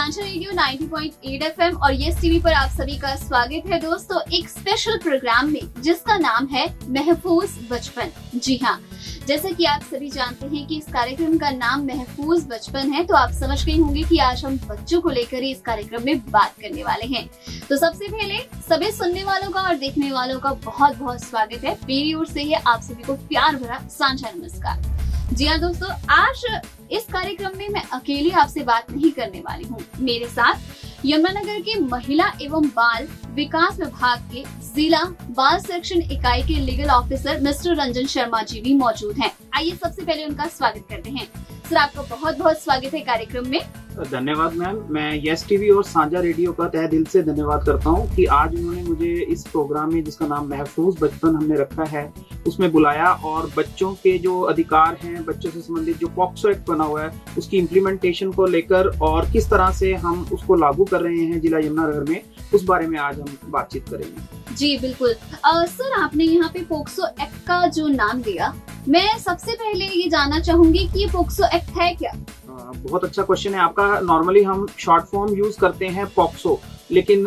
सांझा radio 90.8 FM और yes TV पर आप सभी का स्वागत है दोस्तों एक स्पेशल प्रोग्राम में जिसका नाम है महफूज बचपन। जी हाँ, जैसा कि आप सभी जानते हैं कि इस कार्यक्रम का नाम महफूज बचपन है, तो आप समझ गए होंगे कि आज हम बच्चों को लेकर ही इस कार्यक्रम में बात करने वाले हैं। तो सबसे पहले सभी सुनने वालों का और देखने वालों का बहुत बहुत स्वागत है। मेरी ओर से आप सभी को प्यार भरा सांझा नमस्कार। जी हाँ दोस्तों, आज इस कार्यक्रम में मैं अकेली आपसे बात नहीं करने वाली हूँ। मेरे साथ यमुनानगर के महिला एवं बाल विकास विभाग के जिला बाल संरक्षण इकाई के legal officer mister Ranjan Sharma ji भी मौजूद हैं। आइए सबसे पहले उनका स्वागत करते हैं। सर, आपका बहुत बहुत स्वागत है कार्यक्रम में। धन्यवाद मैम। मैं यस टीवी और सांझा रेडियो का तहे दिल से धन्यवाद करता हूं कि आज उन्होंने मुझे इस प्रोग्राम में, जिसका नाम महफूज बचपन हमने रखा है, उसमें बुलाया और बच्चों के जो अधिकार हैं, बच्चों से संबंधित जो पॉक्सो एक्ट बना हुआ है, उसकी इम्प्लीमेंटेशन को लेकर और किस तरह से हम उसको लागू कर रहे हैं जिला यमुनानगर में, उस बारे में आज हम बातचीत करेंगे। जी बिल्कुल। सर, आपने यहाँ पे पोक्सो एक्ट का जो नाम दिया, मैं सबसे पहले ये जानना चाहूंगी कि ये पोक्सो एक्ट है क्या? बहुत अच्छा क्वेश्चन है आपका। नॉर्मली हम शॉर्ट फॉर्म यूज करते हैं पॉक्सो, लेकिन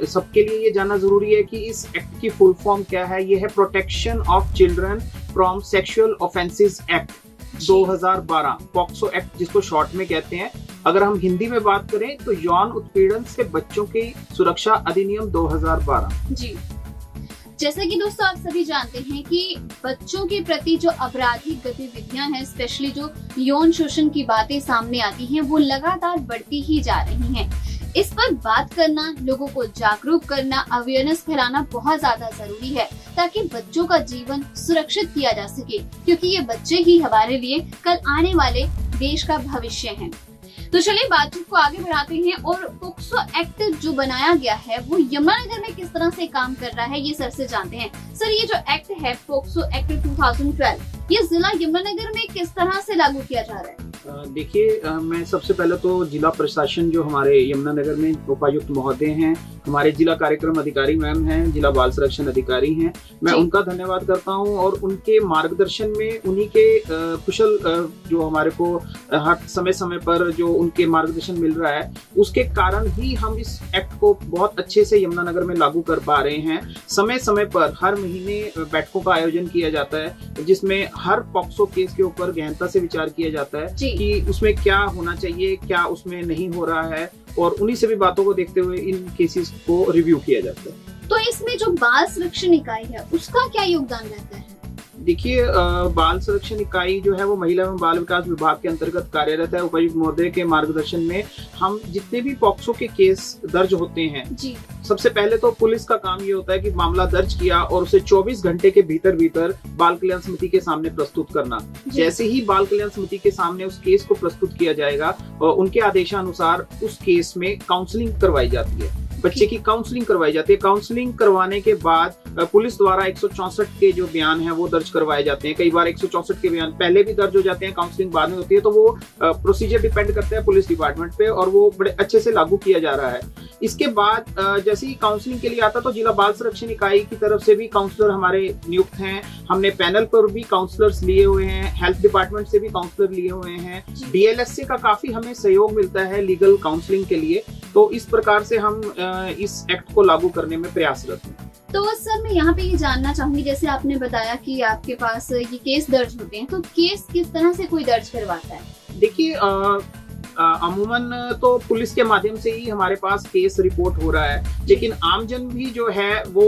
सबके लिए ये जानना जरूरी है कि इस एक्ट की फुल फॉर्म क्या है। ये है protection of children from sexual offences act 2012, POCSO act जिसको शॉर्ट में कहते हैं। अगर हम हिंदी में बात करें तो यौन उत्पीड़न से बच्चों की सुरक्षा अधिनियम 2012। जी, जैसा कि दोस्तों आप सभी जानते हैं कि बच्चों के प्रति जो आपराधिक गतिविधियां हैं, स्पेशली जो यौन शोषण की बातें सामने आती हैं, वो लगातार बढ़ती ही जा रही हैं। इस पर बात करना, लोगों को जागरूक करना, अवेयरनेस फैलाना बहुत ज्यादा जरूरी है ताकि बच्चों का जीवन सुरक्षित किया जा सके, क्योंकि ये बच्चे ही हमारे लिए कल आने वाले देश का भविष्य हैं। तो चलिए बातचीत को आगे बढ़ाते हैं और पोक्सो एक्ट जो बनाया गया है वो यमुनानगर में किस तरह से काम कर रहा है, ये सर से जानते हैं। सर, ये जो एक्ट है पोक्सो एक्ट 2012, ये जिला यमुनानगर में किस तरह से लागू किया जा रहा है? देखिए, मैं सबसे पहले तो जिला प्रशासन जो हमारे यमुनानगर में उपायुक्त महोदय हैं, हमारे जिला कार्यक्रम अधिकारी मैम हैं, जिला बाल संरक्षण अधिकारी हैं, मैं उनका धन्यवाद करता हूं और उनके मार्गदर्शन में, उन्हीं के कुशल जो हमारे को हर समय समय पर जो उनके मार्गदर्शन मिल रहा है, उसके कारण ही हम इस एक्ट को बहुत अच्छे से यमुनानगर में लागू कर पा रहे हैं। समय समय पर हर महीने बैठकों का आयोजन किया जाता है, जिसमें हर पॉक्सो केस के ऊपर गहनता से विचार किया जाता है कि उसमें क्या होना चाहिए, क्या उसमें नहीं हो रहा है, और उन्हीं सभी बातों को देखते हुए इन केसेस को रिव्यू किया जाता है। तो इसमें जो बाल संरक्षण इकाई है उसका क्या योगदान रहता है? देखिए, बाल संरक्षण इकाई जो है वो महिला एवं बाल विकास विभाग के अंतर्गत कार्यरत है। उपायुक्त महोदय के मार्गदर्शन में हम जितने भी पॉक्सो के केस दर्ज होते हैं जी, सबसे पहले तो पुलिस का काम ये होता है कि मामला दर्ज किया और उसे 24 घंटे के भीतर भीतर बाल कल्याण समिति के सामने प्रस्तुत करना। जैसे ही बाल कल्याण समिति के सामने उस केस को प्रस्तुत किया जाएगा और उनके आदेशानुसार उस केस में काउंसलिंग करवाई जाती है, बच्चे की काउंसलिंग करवाई जाती है। काउंसलिंग करवाने के बाद पुलिस द्वारा 164 के जो बयान हैं वो दर्ज करवाए जाते हैं। कई बार 164 के बयान पहले भी दर्ज हो जाते हैं, काउंसलिंग बाद में होती है, तो वो प्रोसीजर डिपेंड करता है पुलिस डिपार्टमेंट पे और वो बड़े अच्छे से लागू किया जा रहा है। इसके बाद जैसे ही काउंसलिंग के लिए आता तो जिला बाल संरक्षण इकाई की तरफ से भी काउंसलर हमारे नियुक्त हैं। हमने पैनल पर भी काउंसलर्स लिए हुए हैं, हेल्थ डिपार्टमेंट से भी काउंसलर लिए हुए हैं, DLSA का काफी हमें सहयोग मिलता है लीगल काउंसलिंग के लिए। तो इस प्रकार से हम इस एक्ट को लागू करने में प्रयासरत हैं। तो सर, मैं यहाँ पे ये जानना चाहूंगी, जैसे आपने बताया कि आपके पास ये केस दर्ज होते हैं, तो केस किस तरह से कोई दर्ज करवाता है? देखिए, अमूमन तो पुलिस के माध्यम से ही हमारे पास केस रिपोर्ट हो रहा है, लेकिन आमजन भी जो है वो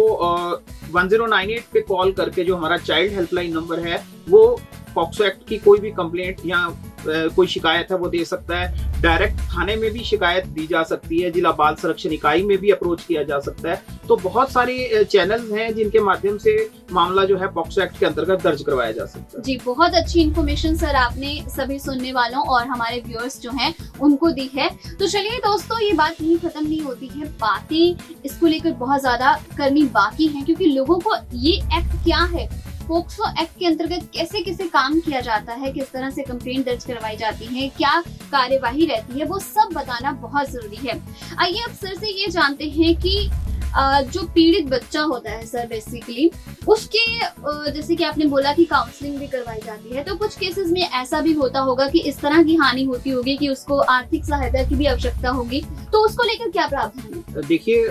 1098 पे कॉल करके, जो हमारा चाइल्ड हेल्पलाइन नंबर है, वो पॉक्सो एक्ट की कोई भी कंप्लेंट या कोई शिकायत है वो दे सकता है। डायरेक्ट थाने में भी शिकायत दी जा सकती है, जिला बाल संरक्षण इकाई में भी अप्रोच किया जा सकता है। तो बहुत सारे चैनल्स हैं जिनके माध्यम से मामला जो है पॉक्सो एक्ट के अंतर्गत दर्ज करवाया जा सकता है। जी, बहुत अच्छी इन्फॉर्मेशन सर आपने सभी सुनने वालों और हमारे व्यूअर्स जो हैं उनको दी है। तो चलिए दोस्तों, ये बात यहीं खत्म नहीं होती है, बातें इसको लेकर बहुत ज्यादा करनी बाकी है, क्योंकि लोगों को ये एक्ट क्या है, पोक्सो एक्ट के अंतर्गत कैसे कैसे काम किया जाता है, किस तरह से कंप्लेंट दर्ज करवाई जाती है, क्या कार्यवाही रहती है, वो सब बताना बहुत जरूरी है। आइए अब सर से ये जानते हैं कि जो पीड़ित बच्चा होता है सर बेसिकली उसके जैसे कि आपने बोला कि काउंसलिंग भी करवाई जाती है, तो कुछ केसेस में ऐसा भी होता होगा कि इस तरह की हानि होती होगी कि उसको आर्थिक सहायता की भी आवश्यकता होगी, तो उसको लेकर क्या प्रावधान है? देखिए,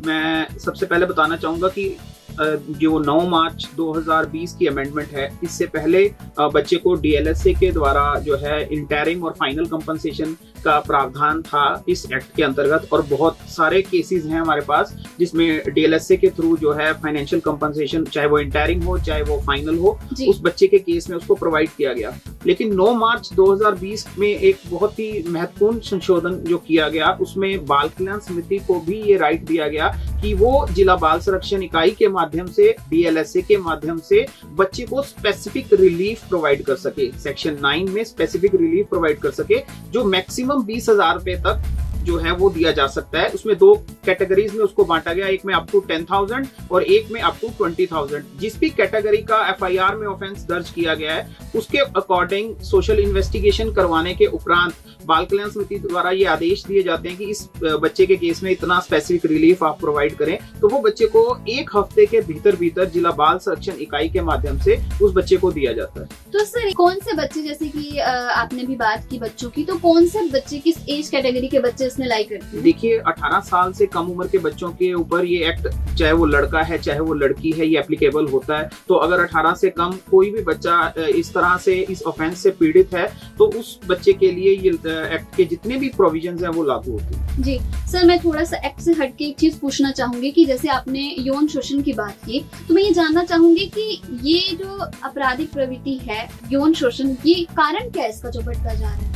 मैं सबसे पहले बताना चाहूंगा कि जो 9 मार्च 2020 की अमेंडमेंट है, इससे पहले बच्चे को डीएलएसए के द्वारा जो है इंटरिम और फाइनल कंपनसेशन का प्रावधान था इस एक्ट के अंतर्गत, और बहुत सारे केसेस हैं हमारे पास जिसमें डीएलएसए के थ्रू जो है फाइनेंशियल कंपनसेशन, चाहे वो इंटरिम हो चाहे वो फाइनल हो, उस बच्चे के केस में उसको प्रोवाइड किया गया। लेकिन 9 मार्च 2020 में एक बहुत ही महत्वपूर्ण संशोधन जो किया गया, उसमें बाल कल्याण समिति को भी ये राइट दिया गया कि वो जिला बाल संरक्षण इकाई के माध्यम से, डीएलएसए के माध्यम से बच्चे को स्पेसिफिक रिलीफ प्रोवाइड कर सके। सेक्शन 9 में स्पेसिफिक रिलीफ प्रोवाइड कर सके, जो मैक्सिमम 20,000 रुपए तक जो है वो दिया जा सकता है। उसमें 2 कैटेगरीज में उसको बांटा गया, एक में अप टू 10,000 और एक में अप टू 20,000। जिस भी कैटेगरी का एफआईआर में ऑफेंस दर्ज किया गया है, उसके अकॉर्डिंग सोशल इन्वेस्टिगेशन करवाने के उपरांत बाल कल्याण समिति द्वारा ये आदेश दिए जाते हैं कि इस बच्चे के केस में इतना स्पेसिफिक रिलीफ आप प्रोवाइड करें, तो वो बच्चे को 1 हफ्ते के भीतर जिला बाल संरक्षण इकाई के माध्यम से उस बच्चे को दिया जाता है। तो सर कौन से बच्चे, जैसे कि आपने भी बात की बच्चों की, तो कौन से बच्चे, किस एज कैटेगरी के बच्चे इसमें लाई करते हैं? देखिए, 18 साल से कम उम्र के बच्चों के ऊपर ये एक्ट, चाहे वो लड़का है चाहे वो लड़की है, ये एप्लीकेबल होता है। तो अगर 18 से कम कोई भी बच्चा इस तरह से इस ऑफेंस से पीड़ित है, तो उस बच्चे के लिए ये एक्ट के जितने भी प्रोविजंस हैं वो लागू होते हैं। जी सर, मैं थोड़ा सा एक्ट से हटके एक चीज पूछना चाहूंगी कि जैसे आपने यौन शोषण की बात की, तो मैं ये जानना चाहूंगी कि ये जो आपराधिक प्रवृत्ति है यौन शोषण, ये कारण क्या है इसका जो बढ़ता जा रहा है?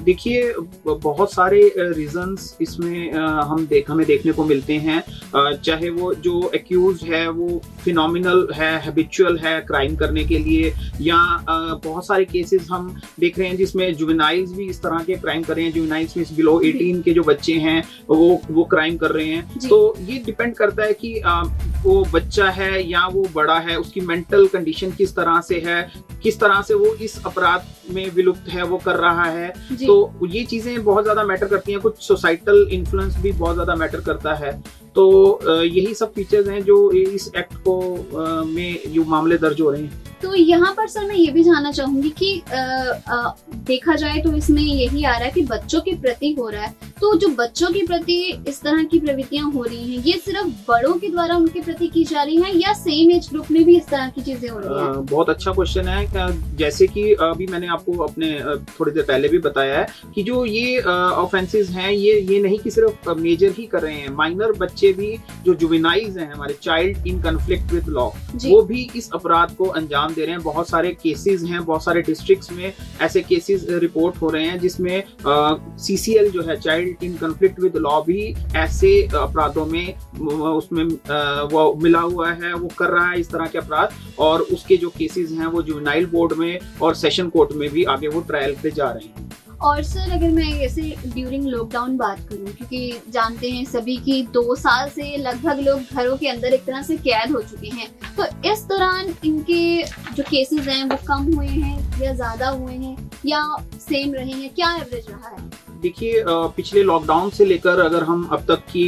देखिए, बहुत सारे रीजंस इसमें हमें देखने को मिलते हैं। चाहे वो जो एक्यूज है वो फिनोमिनल है, हैबिचुअल है क्राइम करने के लिए, या बहुत सारे केसेस हम देख रहे हैं जिसमें जुवेनाइल्स भी इस तरह के क्राइम कर रहे हैं। जुवेनाइल्स में बिलो 18 के जो बच्चे हैं वो क्राइम कर रहे हैं। तो ये डिपेंड करता है कि वो बच्चा है या वो बड़ा है, उसकी मेंटल कंडीशन किस तरह से है, किस तरह से वो इस अपराध में विलुप्त है, वो कर रहा है। तो ये चीजें बहुत ज्यादा मैटर करती हैं। कुछ सोसाइटल इन्फ्लुएंस भी बहुत ज्यादा मैटर करता है। तो यही सब फीचर्स हैं जो इस एक्ट को में जो मामले दर्ज हो रहे हैं। तो यहाँ पर सर मैं ये भी जानना चाहूंगी कि देखा जाए तो इसमें यही आ रहा है कि बच्चों के प्रति हो रहा है, तो जो बच्चों के प्रति इस तरह की प्रवृत्तियां हो रही हैं, ये सिर्फ बड़ों के द्वारा उनके प्रति की जा रही हैं या सेम एज ग्रुप में भी इस तरह की चीजें हो रही हैं? बहुत अच्छा क्वेश्चन है। जैसे कि अभी मैंने आपको अपने थोड़ी देर पहले भी बताया है कि जो ये ऑफेंसेस हैं, ये नहीं कि सिर्फ मेजर ही कर रहे हैं, माइनर बच्चे भी जो जुवेनाइल्स हैं, हमारे child in conflict with law, वो भी इस अपराध को अंजाम दे रहे हैं। बहुत सारे केसेस हैं, बहुत सारे डिस्ट्रिक्ट्स में ऐसे केसेस रिपोर्ट हो रहे हैं जिसमें सीसीएल जो है, child in conflict with law, भी ऐसे अपराधों में उसमें वो मिला हुआ है, वो कर रहा है इस तरह के अपराध, और उसके जो केसेस हैं वो जुवेनाइल बोर्ड में और सेशन कोर्ट में भी आगे वो ट्रायल पे जा रहे हैं। और सर अगर मैं ऐसे ड्यूरिंग लॉकडाउन बात करूं, क्योंकि जानते हैं सभी कि 2 साल से लगभग लोग घरों के अंदर एक तरह से कैद हो चुके हैं, तो इस दौरान इनके जो केसेस हैं वो कम हुए हैं या ज्यादा हुए हैं या सेम रहे हैं, क्या एवरेज रहा है? देखिए, पिछले लॉकडाउन से लेकर अगर हम अब तक की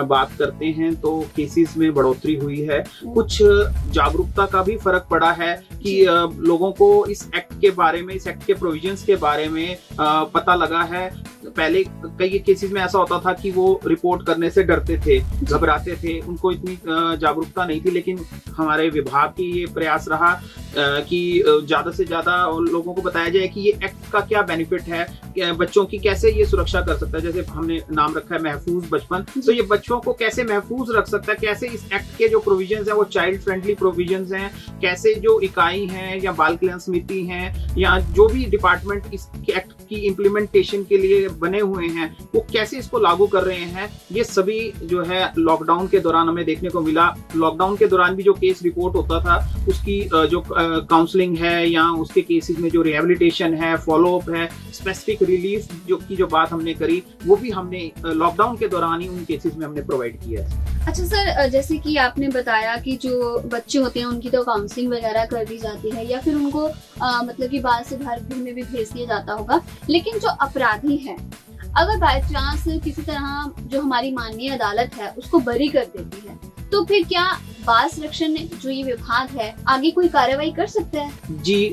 बात करते हैं तो केसेस में बढ़ोतरी हुई है। कुछ जागरूकता का भी फर्क पड़ा है कि लोगों को इस एक्ट के बारे में, इस एक्ट के प्रोविजंस के बारे में पता लगा है। पहले कई केसेस में ऐसा होता था कि वो रिपोर्ट करने से डरते थे, घबराते थे, उनको इतनी जागरूकता नहीं थी। लेकिन हमारे विभाग की ये प्रयास रहा कि ज्यादा से ज्यादा लोगों को बताया जाए कि ये एक्ट का क्या बेनिफिट है, बच्चों की कैसे ये सुरक्षा कर सकता है। जैसे हमने नाम रखा है महफूज बचपन, तो ये बच्चों को कैसे महफूज रख सकता है, कैसे इस एक्ट के जो प्रोविजंस हैं वो चाइल्ड फ्रेंडली प्रोविजंस हैं, कैसे जो इकाई हैं या बाल कल्याण समिति हैं या जो भी डिपार्टमेंट इस एक्ट की इम्प्लीमेंटेशन के लिए बने हुए हैं, वो कैसे इसको लागू कर रहे हैं, ये सभी जो है लॉकडाउन के दौरान हमें देखने को मिला। लॉकडाउन के दौरान भी जो केस रिपोर्ट होता था, उसकी जो काउंसलिंग है या उसके केसेस में जो रिहेबिलिटेशन है, फॉलोअप है, स्पेसिफिक रिलीफ जो बात हमने करी, वो भी हमने लॉकडाउन के दौरान ही उन केसेस में हमने प्रोवाइड किया है। अच्छा सर, जैसे कि आपने बताया कि जो बच्चे होते हैं उनकी तो काउंसलिंग वगैरह कर दी जाती है या फिर उनको मतलब कि बाल सुधार गृह में भी भेज दिया जाता होगा, लेकिन जो अपराधी है अगर बाय चांस किसी तरह जो हमारी माननीय अदालत है उसको बरी कर देती है, तो फिर क्या बाल संरक्षण जो ये विभाग है आगे कोई कार्रवाई कर सकता है? जी,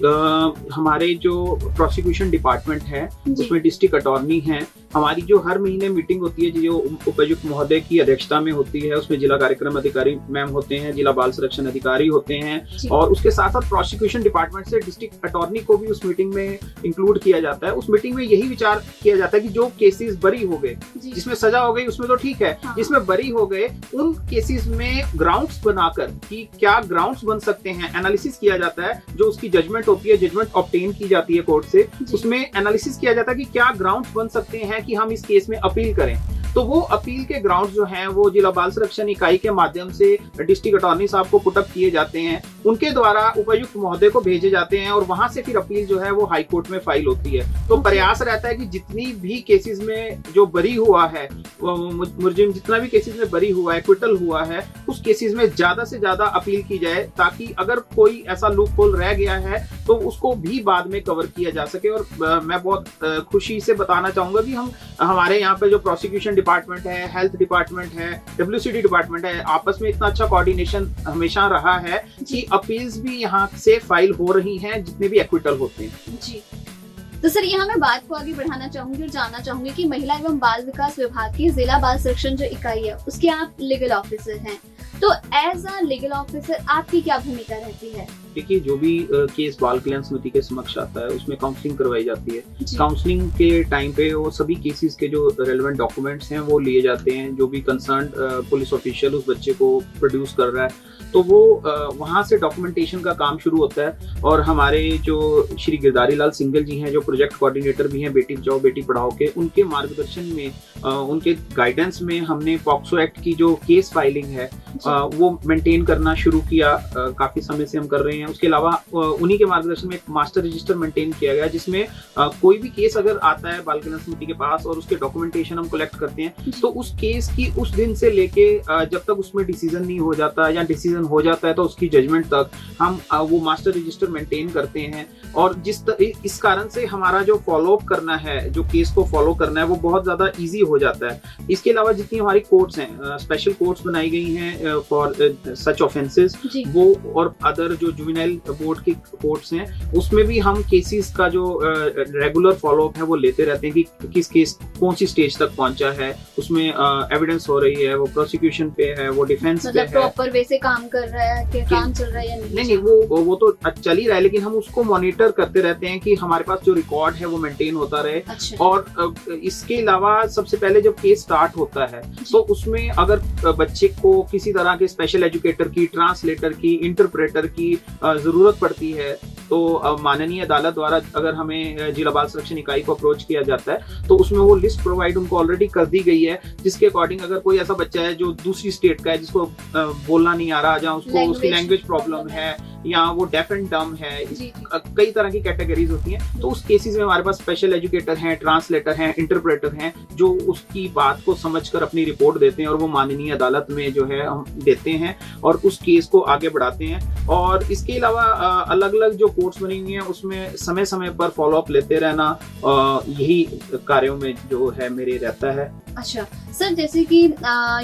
हमारे जो प्रोसिक्यूशन डिपार्टमेंट है उसमें डिस्ट्रिक्ट अटॉर्नी है। हमारी जो हर महीने मीटिंग होती है जो उपायुक्त महोदय की अध्यक्षता में होती है, उसमें जिला कार्यक्रम अधिकारी मैम होते हैं, जिला बाल संरक्षण अधिकारी होते हैं, और उसके साथ साथ प्रोसिक्यूशन डिपार्टमेंट से डिस्ट्रिक्ट अटॉर्नी को भी उस मीटिंग में इंक्लूड किया जाता है। उस मीटिंग में यही विचार किया जाता है कि जो केसेस बरी हो गए, जिसमें सजा हो गई उसमें तो ठीक है, जिसमें बरी हो गए उन केसेस में ग्राउंड्स बनाकर कि क्या ग्राउंड्स बन सकते हैं, एनालिसिस किया जाता है। जो उसकी जजमेंट होती है, जजमेंट ऑब्टेन की जाती है कोर्ट से, उसमें एनालिसिस किया जाता है कि क्या ग्राउंड्स बन सकते हैं कि हम इस केस में अपील करें। तो वो अपील के ग्राउंड्स जो हैं वो जिला बाल संरक्षण इकाई के माध्यम से डिस्ट्रिक्ट अटॉर्नी साहब को पुटअप किए जाते हैं, उनके द्वारा उपायुक्त महोदय को भेजे जाते हैं, और वहां से फिर अपील जो है वो हाई कोर्ट में फाइल होती है। तो प्रयास रहता है कि जितनी भी केसेस में जो बरी हुआ है, मुलजिम जितना भी केसेस में बरी हुआ है, एक्विटल हुआ है, उस केसेस में ज्यादा से ज्यादा अपील की जाए, ताकि अगर कोई ऐसा लूप होल रह गया है तो उसको भी बाद में कवर किया जा सके। और मैं बहुत खुशी से बताना चाहूंगा कि हमारे यहाँ पे जो प्रोसिक्यूशन डिपार्टमेंट है, हेल्थ डिपार्टमेंट है, WCD डिपार्टमेंट है, आपस में इतना अच्छा कोऑर्डिनेशन हमेशा रहा है कि अपील्स भी यहाँ से फाइल हो रही हैं जितने भी एक्विटल होते हैं। जी, तो सर यहाँ मैं बात को आगे बढ़ाना चाहूंगी और जानना चाहूंगी कि महिला एवं बाल विकास विभाग की जिला बाल संरक्षण जो इकाई है उसके आप लीगल ऑफिसर हैं, तो एज अ लीगल ऑफिसर आपकी क्या भूमिका रहती है? देखिए, जो भी केस बाल कल्याण समिति के समक्ष आता है उसमें काउंसलिंग करवाई जाती है। काउंसलिंग के टाइम पे वो सभी केसेस के जो रेलेवेंट डॉक्यूमेंट्स हैं वो लिए जाते हैं। जो भी कंसर्न्ड पुलिस ऑफिशियल उस बच्चे को प्रोड्यूस कर रहा है तो वो वहां से डॉक्यूमेंटेशन का काम शुरू होता है। और हमारे जो श्री गिरधारी लाल सिंघल जी हैं, जो प्रोजेक्ट कोऑर्डिनेटर भी हैं बेटी बचाओ बेटी पढ़ाओ के, उनके मार्गदर्शन में, उनके गाइडेंस में हमने पॉक्सो एक्ट की जो केस फाइलिंग है वो मेंटेन करना शुरू किया। काफी समय से हम कर रहे हैं। उसके अलावा उन्हीं के मार्गदर्शन में एक मास्टर रजिस्टर मेंटेन किया गया, जिसमें कोई भी केस अगर आता है बाल कल्याण समिति के पास और उसके डॉक्यूमेंटेशन हम कलेक्ट करते हैं, तो उस केस की उस दिन से लेके जब तक उसमें डिसीजन नहीं हो जाता या डिसीजन हो जाता है तो उसकी जजमेंट तक हम वो मास्टर रजिस्टर मेंटेन करते हैं। और इस कारण से हमारा जो फॉलो अप करना है, जो केस को फॉलो करना है, वो बहुत ज्यादा इजी हो जाता है। इसके अलावा जितनी हमारी कोर्ट्स हैं, स्पेशल कोर्ट्स बनाई गई हैं फॉर सच ऑफेंसेस, वो और अदर जो जुवेनाइल बोर्ड की कोर्ट्स हैं, उसमें भी हम केसेस का जो रेगुलर फॉलो अप है वो लेते रहते हैं कि किस केस कौन सी स्टेज तक पहुंचा है, उसमें एविडेंस हो रही है, वो प्रोसिक्यूशन पे है, वो डिफेंस पे है, प्रॉपर वे से काम कर रहा है कि काम चल रहा है या नहीं, वो तो चल ही रहा है, लेकिन हम उसको मॉनिटर करते रहते हैं कि हमारे पास जो रिकॉर्ड है वो मेंटेन होता रहे। अच्छा। और इसके अलावा सबसे पहले जब केस स्टार्ट होता है तो उसमें अगर बच्चे को किसी तरह के स्पेशल एजुकेटर की, ट्रांसलेटर की, इंटरप्रेटर की जरूरत पड़ती है तो माननीय अदालत द्वारा अगर हमें जिला बाल संरक्षण इकाई को अप्रोच किया जाता है तो उसमें वो लिस्ट प्रोवाइड उनको ऑलरेडी कर दी गई है, जिसके अकॉर्डिंग अगर कोई ऐसा बच्चा है जो दूसरी स्टेट का है, जिसको बोलना नहीं आ रहा, जहाँ उसको उसकी लैंग्वेज प्रॉब्लम है या वो डेफ एंड डम है, कई तरह की कैटेगरीज होती हैं, तो उस केसेस में हमारे पास स्पेशल एजुकेटर हैं, ट्रांसलेटर हैं, इंटरप्रेटर हैं, जो उसकी बात को समझकर अपनी रिपोर्ट देते हैं और वो माननीय अदालत में जो है हम देते हैं और उस केस को आगे बढ़ाते हैं। और इसके अलावा अलग अलग जो कोर्ट्स बनी हुई हैं उसमें समय समय पर फॉलो अप लेते रहना यही कार्यों में जो है मेरे रहता है। अच्छा सर, जैसे कि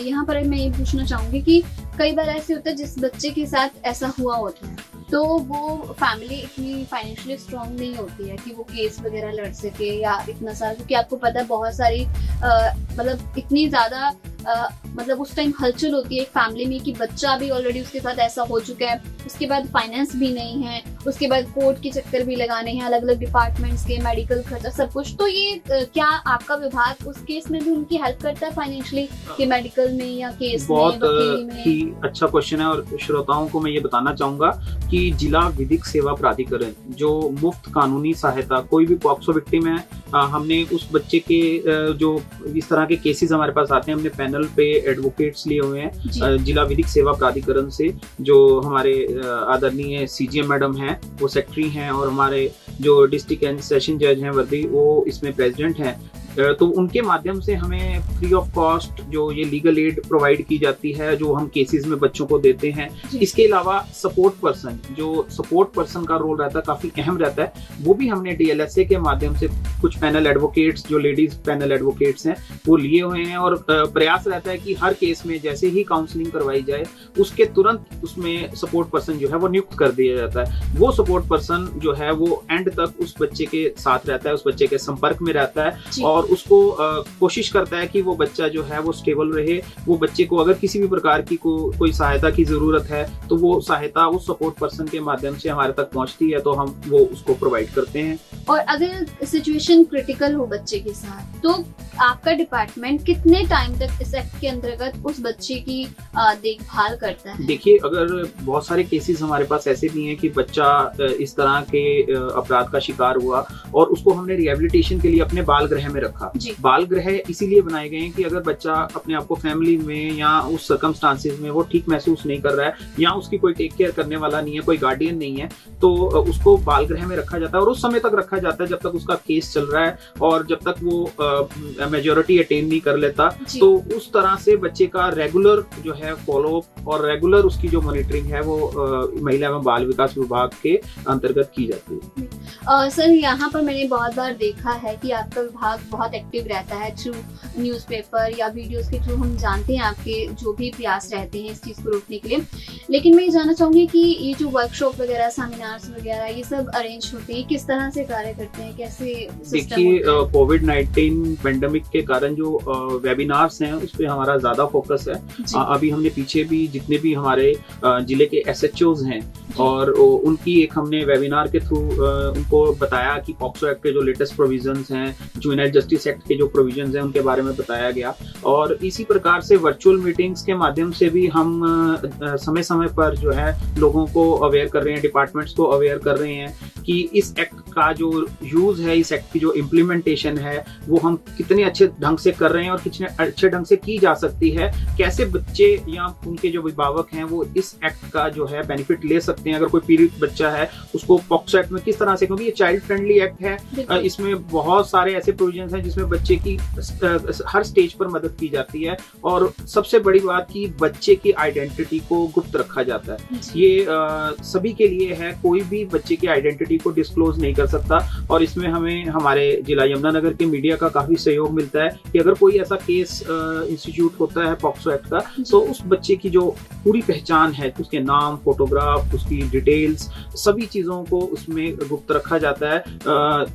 यहाँ पर मैं ये पूछना चाहूंगी कि कई बार ऐसे होता है जिस बच्चे के साथ ऐसा हुआ होता है तो वो फैमिली इतनी फाइनेंशियली स्ट्रांग नहीं होती है कि वो केस वगैरह लड़ सके या इतना सारा, क्योंकि आपको पता है बहुत सारी मतलब इतनी ज्यादा मतलब उस टाइम हलचल होती है एक फैमिली में कि बच्चा भी ऑलरेडी उसके साथ ऐसा हो चुका है, उसके बाद फाइनेंस भी नहीं है, उसके बाद कोर्ट के चक्कर भी लगाने हैं, अलग अलग डिपार्टमेंट्स के, मेडिकल खर्चा सब कुछ। तो ये क्या आपका विभाग उस केस में भी उनकी हेल्प करता है फाइनेंशियली कि मेडिकल में या केस बहुत ही अच्छा क्वेश्चन है। और श्रोताओं को मैं ये बताना चाहूंगा कि जिला विधिक सेवा प्राधिकरण जो मुफ्त कानूनी सहायता, कोई भी पॉक्सो विक्टिम है, हमने उस बच्चे के जो इस तरह के केसेस हमारे पास आते हैं, हमने पैनल पे एडवोकेट्स लिए हुए हैं जिला विधिक सेवा प्राधिकरण से, जो हमारे आदरणीय CGM मैडम हैं, वो सेक्रेटरी हैं, और हमारे जो डिस्ट्रिक्ट एंड सेशन जज हैं वर्दी, वो इसमें प्रेसिडेंट हैं। तो उनके माध्यम से हमें फ्री ऑफ कॉस्ट जो ये लीगल एड प्रोवाइड की जाती है, जो हम केसेस में बच्चों को देते हैं। इसके अलावा सपोर्ट पर्सन का रोल रहता है, काफी अहम रहता है, वो भी हमने DLSA के माध्यम से कुछ पैनल एडवोकेट्स, जो लेडीज पैनल एडवोकेट्स हैं, वो लिए हुए हैं। और प्रयास रहता है कि हर केस में जैसे ही काउंसलिंग करवाई जाए उसके तुरंत उसमें सपोर्ट पर्सन जो है वो नियुक्त कर दिया जाता है। वो सपोर्ट पर्सन जो है वो एंड तक उस बच्चे के साथ रहता है, उस बच्चे के संपर्क में रहता है और उसको कोशिश करता है कि वो बच्चा जो है वो स्टेबल रहे। वो बच्चे को अगर किसी भी प्रकार की कोई सहायता की जरूरत है तो वो सहायता उस सपोर्ट पर्सन के माध्यम से हमारे तक पहुंचती है, तो हम वो उसको प्रोवाइड करते हैं। और अगर सिचुएशन क्रिटिकल हो बच्चे के साथ, तो आपका डिपार्टमेंट कितने टाइम तक इस एक्ट के अंतर्गत उस बच्चे की देखभाल करता है? देखिए, अगर बहुत सारे केसेस हमारे पास ऐसे भी हैं कि बच्चा इस तरह के अपराध का शिकार हुआ और उसको हमने रिहेबिलिटेशन के लिए अपने बाल गृह में रखा। बाल गृह इसीलिए बनाए गए हैं कि अगर बच्चा अपने आप को फैमिली में या उस सर्कमस्टांसेस में वो ठीक महसूस नहीं कर रहा है या उसकी कोई टेक केयर करने वाला नहीं है, कोई गार्डियन नहीं है, तो उसको बाल गृह में रखा जाता है और उस समय तक रखा जाता है जब तक उसका केस चल रहा है और जब तक वो मेजॉरिटी अटेन नहीं कर लेता। तो उस तरह से बच्चे का रेगुलर जो है फॉलोअप और रेगुलर उसकी जो मॉनिटरिंग है वो महिला एवं बाल विकास विभाग के अंतर्गत की जाती है। सर, यहाँ पर मैंने बहुत बार देखा है कि आपका विभाग बहुत एक्टिव रहता है थ्रू न्यूज़पेपर या वीडियोस के थ्रू। हम जानते हैं आपके जो भी प्रयास रहते हैं इस चीज को रोकने के लिए, लेकिन मैं ये जानना चाहूंगी कि ये जो वर्कशॉप वगैरह, सेमिनार्स वगैरह ये सब अरेंज होते हैं, किस तरह से कार्य करते हैं, कैसे? देखिए, कोविड-19 पेंडेमिक के कारण जो वेबिनार्स हैं उस पे हमारा ज्यादा फोकस है। अभी हमने पीछे भी जितने भी हमारे जिले के SHOs हैं और उनकी एक हमने वेबिनार के थ्रू उनको बताया कि पॉक्सो एक्ट के जो लेटेस्ट प्रोविजंस हैं, जुवेनाइल जस्टिस एक्ट के जो प्रोविजंस हैं उनके बारे में बताया गया। और इसी प्रकार से वर्चुअल मीटिंग्स के माध्यम से भी हम समय समय पर जो है लोगों को अवेयर कर रहे हैं, डिपार्टमेंट्स को अवेयर कर रहे हैं कि इस एक्ट का जो यूज है, इस एक्ट की जो इम्प्लीमेंटेशन है वो हम कितने अच्छे ढंग से कर रहे हैं और कितने अच्छे ढंग से की जा सकती है। कैसे बच्चे या उनके जो अभिभावक हैं वो इस एक्ट का जो है बेनिफिट ले सकते हैं। अगर कोई पीड़ित बच्चा है उसको पॉक्सो एक्ट में किस तरह से, क्योंकि ये चाइल्ड फ्रेंडली एक्ट है, इसमें बहुत सारे ऐसे प्रोविजंस हैं जिसमें बच्चे की हर स्टेज पर मदद की जाती है और सबसे बड़ी बात कि बच्चे की आइडेंटिटी को गुप्त रखा जाता है। ये सभी के लिए है, कोई भी बच्चे की आइडेंटिटी को डिस्क्लोज नहीं कर सकता। और इसमें हमें हमारे जिला यमुनानगर के मीडिया का काफी सहयोग मिलता है कि अगर कोई ऐसा केस इंस्टीट्यूट होता है पॉक्सो एक्ट का, तो उस बच्चे की जो पूरी पहचान है, उसके नाम, फोटोग्राफ, उसकी डिटेल्स, सभी चीजों को उसमें गुप्त रखा जाता है।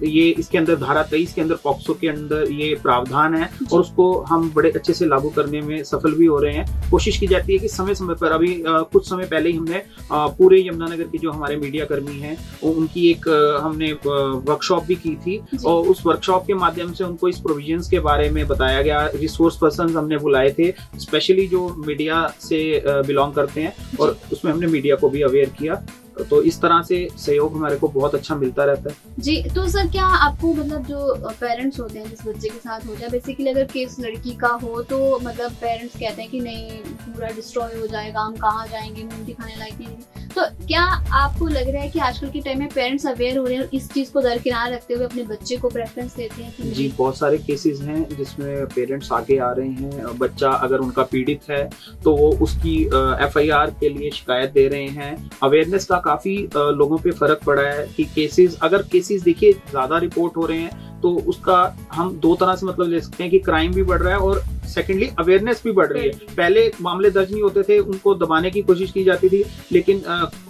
ये इसके अंदर धारा 23 के अंदर, पॉक्सो के अंदर ये प्रावधान है और उसको हम बड़े अच्छे से लागू करने में सफल भी हो रहे हैं। कोशिश की जाती है कि समय समय पर, अभी कुछ समय पहले ही हमने पूरे यमुनानगर के जो हमारे मीडिया कर्मी हैं उनकी एक हमने वर्कशॉप भी की थी और उस वर्कशॉप के माध्यम से उनको इस प्रोविजंस के बारे में बताया गया। रिसोर्स पर्सन हमने बुलाए थे स्पेशली जो मीडिया से बिलोंग करते हैं और उसमें हमने मीडिया को भी अवेयर किया। तो इस तरह से सहयोग हमारे को बहुत अच्छा मिलता रहता है। जी, तो सर क्या आपको मतलब जो पेरेंट्स होते हैं जिस बच्चे के साथ हो जाए, बेसिकली अगर केस लड़की का हो तो मतलब पेरेंट्स कहते हैं कि नहीं पूरा डिस्ट्रॉय हो जाएगा, हम कहाँ जाएंगे, मुंह दिखाने लायक नहीं। तो क्या आपको लग रहा है कि आजकल के टाइम में पेरेंट्स अवेयर हो रहे हैं, इस चीज को दरकिनार रखते हुए अपने बच्चे को प्रेफरेंस देते हैं? जी, बहुत सारे केसेस हैं जिसमें पेरेंट्स आगे आ रहे हैं। बच्चा अगर उनका पीड़ित है तो वो उसकी FIR के लिए शिकायत दे रहे हैं। अवेयरनेस का काफी लोगों पे फर्क पड़ा है कि केसेस देखिए ज्यादा रिपोर्ट हो रहे हैं तो उसका हम दो तरह से मतलब ले सकते हैं कि क्राइम भी बढ़ रहा है और सेकेंडली अवेयरनेस भी बढ़ रही है। पहले मामले दर्ज नहीं होते थे, उनको दबाने की कोशिश की जाती थी, लेकिन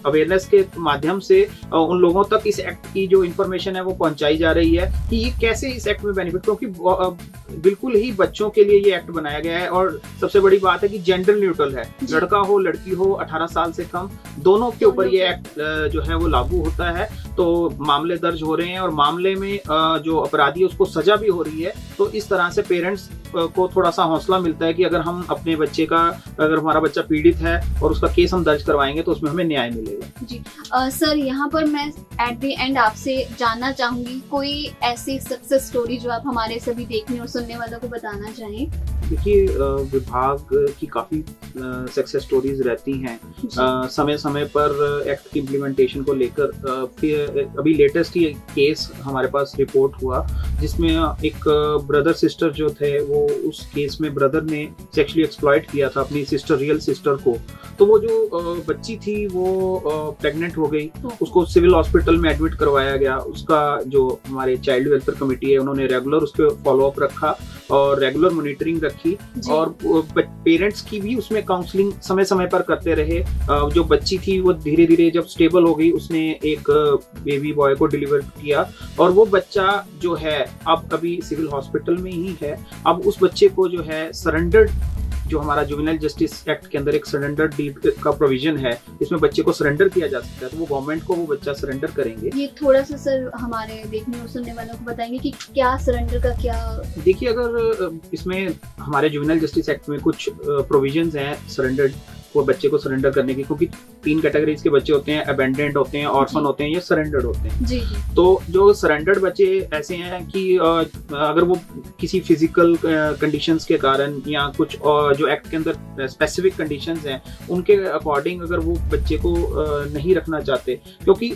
अवेयरनेस के माध्यम से उन लोगों तक इस एक्ट की जो इन्फॉर्मेशन है वो पहुंचाई जा रही है कि ये कैसे इस एक्ट में बेनिफिट, क्योंकि बिल्कुल ही बच्चों के लिए ये एक्ट बनाया गया है और सबसे बड़ी बात है कि जेंडर न्यूट्रल है। लड़का हो लड़की हो, 18 साल से कम, दोनों के ऊपर ये एक्ट जो है वो लागू होता है। तो मामले दर्ज हो रहे हैं और मामले में जो अपराधी है उसको सजा भी हो रही है। तो इस तरह से पेरेंट्स को थोड़ा सा हौसला मिलता है कि अगर हम अपने बच्चे का, अगर हमारा बच्चा पीड़ित है और उसका केस हम दर्ज करवाएंगे तो उसमें हमें न्याय मिलेगा। जी सर, यहाँ पर मैं एट द एंड आपसे जानना चाहूंगी कोई ऐसी सक्सेस स्टोरी जो आप हमारे सभी देखने और सुनने वालों को बताना चाहें। देखिए विभाग की काफ़ी सक्सेस स्टोरीज रहती हैं समय समय पर एक्ट की इम्प्लीमेंटेशन को लेकर। फिर अभी लेटेस्ट ही केस हमारे पास रिपोर्ट हुआ जिसमें एक ब्रदर सिस्टर जो थे वो उस केस में ब्रदर ने सेक्सुअली एक्सप्लॉइट किया था अपनी सिस्टर, रियल सिस्टर को। तो वो जो बच्ची थी वो प्रेग्नेंट हो गई, उसको सिविल हॉस्पिटल में एडमिट करवाया गया। उसका जो हमारे चाइल्ड वेलफेयर कमिटी है उन्होंने रेगुलर उसके फॉलोअप रखा और रेगुलर मॉनिटरिंग रखी और पेरेंट्स की भी उसमें काउंसलिंग समय समय पर करते रहे। जो बच्ची थी वो धीरे धीरे जब स्टेबल हो गई उसने एक बेबी बॉय को डिलीवर किया और वो बच्चा जो है अब अभी सिविल हॉस्पिटल में ही है। अब उस बच्चे को जो है सरेंडर, जो हमारा जुवेनाइल जस्टिस एक्ट के अंदर एक सरेंडर डीड का प्रोविजन है, इसमें बच्चे को सरेंडर किया जा सकता है, तो वो गवर्नमेंट को वो बच्चा सरेंडर करेंगे। ये थोड़ा सा सर हमारे देखने और सुनने वालों को बताएंगे कि क्या सरेंडर का क्या। देखिए अगर इसमें हमारे जुवेनाइल जस्टिस एक्ट में कुछ प्रोविजंस हैं सरेंडर को बच्चे को सरेंडर करने की, क्योंकि 3 कैटेगरीज के बच्चे होते हैं, अबेंडेंड होते हैं, ऑर्फन होते हैं या सरेंडर्ड होते हैं। जी। तो जो सरेंडर्ड बच्चे ऐसे हैं कि अगर वो किसी फिजिकल कंडीशंस के कारण या कुछ जो एक्ट के अंदर स्पेसिफिक कंडीशंस हैं उनके अकॉर्डिंग अगर वो बच्चे को नहीं रखना चाहते, क्योंकि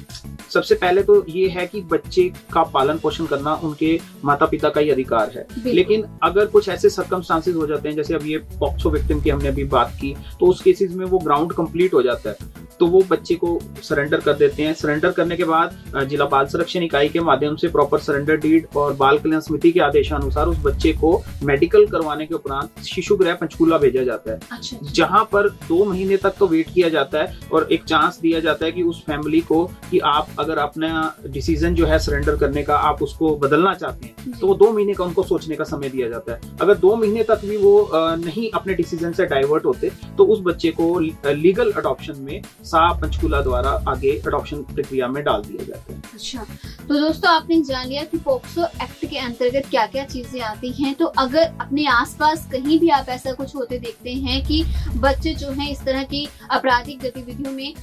सबसे पहले तो ये है कि बच्चे का पालन पोषण करना उनके माता पिता का ही अधिकार है। लेकिन अगर कुछ ऐसे सर्कमस्टांसेस हो जाते हैं, जैसे अब ये पॉक्सो विक्टिम की हमने अभी बात की, तो उस केसेस में वो ग्राउंड कंप्लीट हो जाता है तो वो बच्चे को सरेंडर कर देते हैं। सरेंडर करने के बाद जिला बाल संरक्षण इकाई के माध्यम से प्रॉपर सरेंडर डीड और बाल कल्याण समिति के आदेशानुसार उस बच्चे को मेडिकल करवाने के उपरांत शिशु गृह पंचकूला भेजा जाता है। अच्छा। जहां पर 2 महीने तक तो वेट किया जाता है और एक चांस दिया जाता है कि उस फैमिली को कि आप अगर अपना डिसीजन जो है सरेंडर करने का आप उसको बदलना चाहते हैं तो वो 2 महीने का उनको सोचने का समय दिया जाता है। अगर 2 महीने तक भी वो नहीं अपने डिसीजन से डाइवर्ट होते तो उस बच्चे को लीगल अडॉप्शन में पंचकूला द्वारा आगे अडॉप्शन प्रक्रिया में डाल दिया जाता है। अच्छा, तो दोस्तों आपने जान लिया कि पॉक्सो एक्ट के अंतर्गत क्या क्या चीजें आती हैं। तो अगर अपने आसपास कहीं भी आप ऐसा कुछ होते देखते हैं कि बच्चे जो हैं इस तरह की आपराधिक गतिविधियों में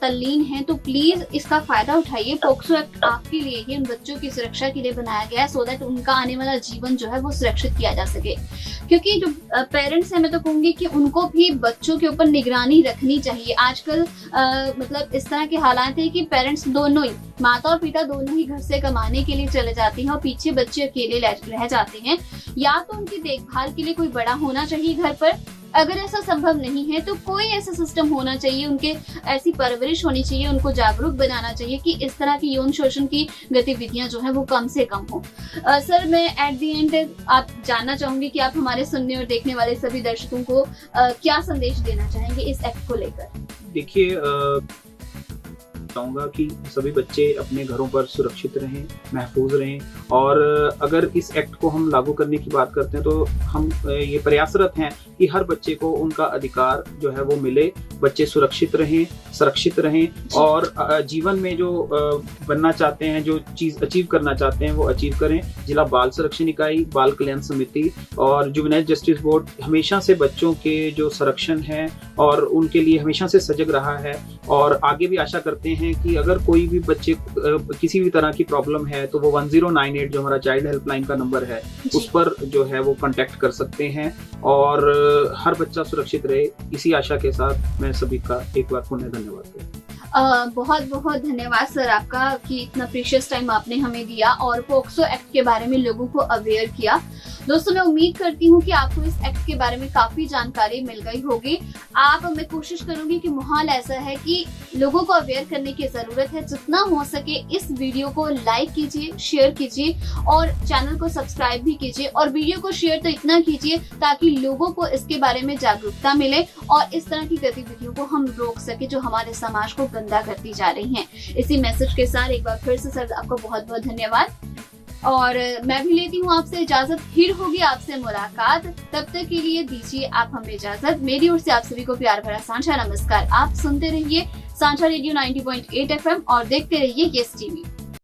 तल्लीन हैं, तो प्लीज इसका फायदा उठाइए। पॉक्सो एक्ट आपके लिए ही, उन बच्चों की सुरक्षा के लिए बनाया गया है, सो दैट उनका आने वाला जीवन जो है वो सुरक्षित किया जा सके। क्योंकि जो पेरेंट्स हैं, मैं तो कहूंगी कि उनको भी बच्चों के ऊपर निगरानी रखनी चाहिए। आजकल मतलब इस तरह के हालात है कि पेरेंट्स दोनों ही, माता और पिता दोनों ही घर से कमाने के लिए चले जाते हैं और पीछे बच्चे अकेले रह जाते हैं। या तो उनकी देखभाल के लिए कोई बड़ा होना चाहिए घर पर, अगर ऐसा संभव नहीं है तो कोई ऐसा सिस्टम होना चाहिए, उनके ऐसी परवरिश होनी चाहिए, उनको जागरूक बनाना चाहिए कि इस तरह की यौन शोषण की गतिविधियां जो है वो कम से कम हो। सर, मैं एट दी एंड आप जानना चाहूंगी कि आप हमारे सुनने और देखने वाले सभी दर्शकों को क्या संदेश देना चाहेंगे इस एक्ट को लेकर। देखिए चाहूँगा कि सभी बच्चे अपने घरों पर सुरक्षित रहें, महफूज रहें और अगर इस एक्ट को हम लागू करने की बात करते हैं तो हम ये प्रयासरत हैं कि हर बच्चे को उनका अधिकार जो है वो मिले, बच्चे सुरक्षित रहें, सुरक्षित रहें और जीवन में जो बनना चाहते हैं, जो चीज़ अचीव करना चाहते हैं वो अचीव करें। जिला बाल संरक्षण इकाई, बाल कल्याण समिति और जुवेनाइल जस्टिस बोर्ड हमेशा से बच्चों के जो संरक्षण है और उनके लिए हमेशा से सजग रहा है और आगे भी आशा करते हैं कि अगर कोई भी बच्चे किसी भी तरह की प्रॉब्लम है तो वो 1098 जो हमारा चाइल्ड हेल्पलाइन का नंबर है उस पर जो है वो कांटेक्ट कर सकते हैं और हर बच्चा सुरक्षित रहे। इसी आशा के साथ मैं सभी का एक बार पुनः धन्यवाद करता हूँ। बहुत बहुत धन्यवाद सर आपका कि इतना प्रीशियस टाइम आपने हमें दिया और पॉक्सो एक्ट के बारे में लोगों को अवेयर किया। दोस्तों, मैं उम्मीद करती हूँ कि आपको इस एक्ट के बारे में काफी जानकारी मिल गई होगी। मैं कोशिश करूंगी कि माहौल ऐसा है कि लोगों को अवेयर करने की जरूरत है। जितना हो सके इस वीडियो को लाइक कीजिए, शेयर कीजिए और चैनल को सब्सक्राइब भी कीजिए और वीडियो को शेयर तो इतना कीजिए ताकि लोगों को इसके बारे में जागरूकता मिले और इस तरह की गतिविधियों को हम रोक सके जो हमारे समाज को गंदा करती जा रही हैं। इसी मैसेज के साथ एक बार फिर से सर आपको बहुत बहुत धन्यवाद और मैं भी लेती हूँ आपसे इजाजत। फिर होगी आपसे मुलाकात, तब तक के लिए दीजिए आप हमें इजाजत। मेरी ओर से आप सभी को प्यार भरा सांझा नमस्कार। आप सुनते रहिए सांझा रेडियो 90.8 FM और देखते रहिए यस टीवी।